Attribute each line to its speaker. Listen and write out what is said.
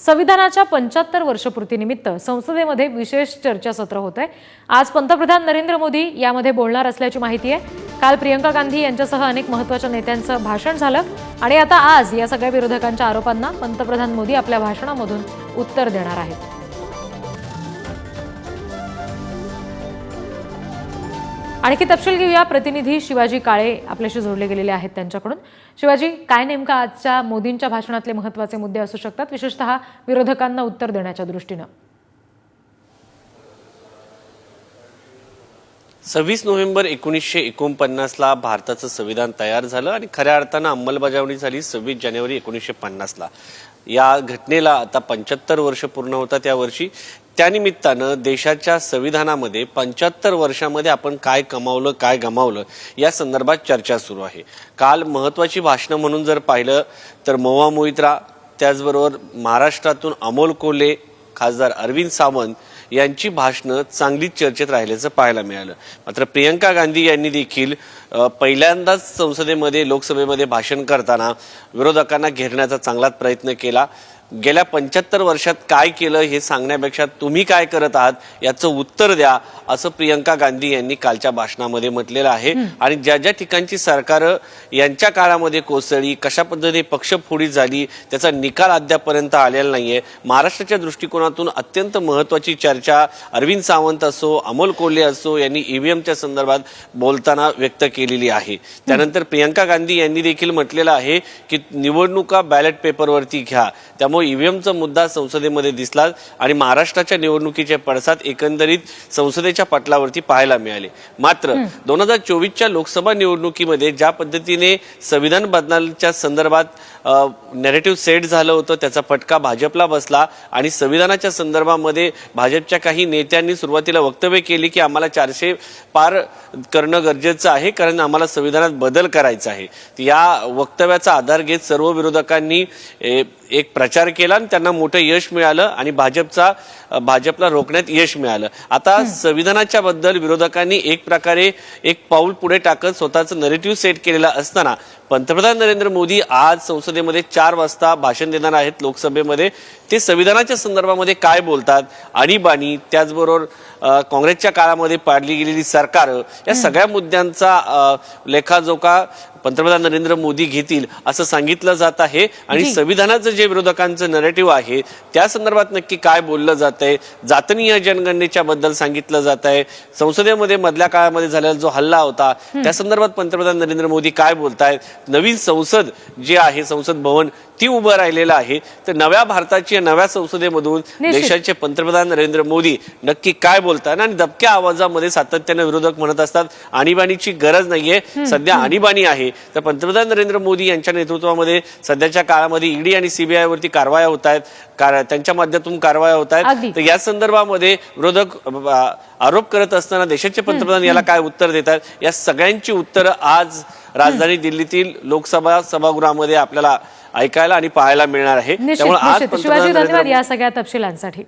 Speaker 1: संविधानाच्या 75 वर्षपूर्तीनिमित्त संसदेमध्ये विशेष चर्चासत्र होत आहे। आज पंतप्रधान नरेंद्र मोदी यामध्ये बोलणार असल्याची माहिती आहे। काल प्रियंका गांधी यांच्यासह अनेक महत्त्वाच्या नेत्यांचं भाषण झालं आणि आता आज या सगळ्या विरोधकांच्या आरोपांना पंतप्रधान मोदी आपल्या भाषणामधून उत्तर देणार आहेत। आणखी तपशील घेऊया, प्रतिनिधी शिवाजी काळे आपल्याशी जोडले गेलेले आहेत त्यांच्याकडून। शिवाजी, काय नेमका आजच्या मोदींच्या भाषणातले महत्त्वाचे मुद्दे असू शकतात, विशेषतः विरोधकांना उत्तर देण्याच्या दृष्टीने?
Speaker 2: 26 नोव्हेंबर 1949 ला भारताचं संविधान तयार झालं आणि खऱ्या अर्थानं अंमलबजावणी झाली 26 जानेवारी 1950 ला। या घटनेला आता 75 वर्ष पूर्ण होतात या वर्षी। त्यानिमित्तानं देशाच्या संविधानामध्ये 75 वर्षांमध्ये आपण काय कमावलं काय गमावलं या संदर्भात चर्चा सुरू आहे। काल महत्त्वाची भाषणं म्हणून जर पाहिलं तर महुआ मोइत्रा, त्याचबरोबर महाराष्ट्रातून अमोल कोल्हे, खासदार अरविंद सावंत यांची भाषणं चांगलीच चर्चेत राहिल्याचं पाहायला मिळालं। मात्र प्रियंका गांधी यांनी देखील पहिल्यांदाच संसदेमध्ये लोकसभेमध्ये भाषण करताना विरोधकांना घेरण्याचा चांगलाच प्रयत्न केला। गेल्या 75 वर्षात काय केलं हे सांगण्यापेक्षा तुम्ही काय करत आहात याचं उत्तर द्या, असं प्रियंका गांधी यांनी कालच्या भाषणामध्ये म्हटलेलं आहे। आणि ज्या ज्या ठिकाणची सरकार यांच्या काळामध्ये कोसळली, कशा पद्धतीने पक्षफोडी झाली त्याचा निकाल अद्यापर्यंत आलेला नाहीये। महाराष्ट्राच्या दृष्टिकोनातून अत्यंत महत्त्वाची चर्चा अरविंद सावंत असो, अमोल कोल्हे असो यांनी ईव्हीएमच्या संदर्भात बोलताना व्यक्त केलेली आहे। त्यानंतर प्रियंका गांधी यांनी देखील म्हटलेलं आहे की निवडणुका बॅलेट पेपरवरती घ्या। त्यामुळे ईव्हीएमचा मुद्दा संसदेमध्ये दिसला आणि महाराष्ट्राच्या निवडणुकीचे पडसाद एकंदरीत संसदेच्या पटलावरती पाहायला मिळाले। मात्र 2024च्या लोकसभा निवडणुकीमध्ये ज्या पद्धतीने संविधान बदलाच्या संदर्भात नॅरेटिव्ह सेट झालं होतं त्याचा फटका भाजपला बसला आणि संविधानाच्या संदर्भामध्ये भाजपच्या काही नेत्यांनी सुरुवातीला वक्तव्य केली की आम्हाला 400 पार करणं गरजेचं आहे कारण आम्हाला संविधानात बदल करायचा आहे। या वक्तव्याचा आधार घेत सर्व विरोधकांनी एक प्रचार केला आणि त्यांना मोठं यश मिळालं आणि भाजपला रोखण्यात यश मिळालं। आता संविधानाच्या बद्दल विरोधकांनी एक प्रकारे एक पाऊल पुढे टाकत स्वतःचं नॅरेटिव्ह सेट केलेला असताना पंतप्रधान नरेंद्र मोदी आज संसदेमध्ये 4 वाजता भाषण देणार आहेत लोकसभेमध्ये। ते संविधानाच्या संदर्भामध्ये काय बोलतात, आणीबाणी, त्याचबरोबर काँग्रेसच्या काळामध्ये पाडली गेलेली सरकार, या सगळ्या मुद्द्यांचा लेखाजोखा पंतप्रधान नरेंद्र मोदी घेतील असं सांगितलं जात आहे। आणि संविधानाचं जे विरोधकांचं नॅरेटिव्ह आहे त्या संदर्भात नक्की काय बोललं जात आहे, जातनीय जनगणनेच्या बद्दल सांगितलं जात आहे, संसदेमध्ये मधल्या काळामध्ये झालेला जो हल्ला होता त्या संदर्भात पंतप्रधान नरेंद्र मोदी काय बोलतायत, नवीन संसद जे आहे संसद भवन ती उभं राहिलेलं आहे। तर नव्या भारताच्या नव्या संसदेमधून देशाचे पंतप्रधान नरेंद्र मोदी नक्की काय बोलतात आणि दबक्या आवाजामध्ये सातत्याने विरोधक म्हणत असतात आणीबाणीची गरज नाहीये, सध्या आणीबाणी आहे। तर पंतप्रधान नरेंद्र मोदी यांच्या नेतृत्वामध्ये सध्याच्या काळामध्ये ईडी आणि सीबीआय वरती कारवाया होत आहेत, त्यांच्या माध्यमातून कारवाया होत आहेत। तर या संदर्भामध्ये विरोधक आरोप करत असताना देशाचे पंतप्रधान याला काय उत्तर देतात, या सगळ्यांची उत्तरं आज राजधानी दिल्लीतील लोकसभा सभागृहामध्ये आपल्याला ऐकायला आणि पाहायला मिळणार आहे।
Speaker 1: त्यामुळे आज शिवाजी, धन्यवाद या सगळ्या तपशिलांसाठी।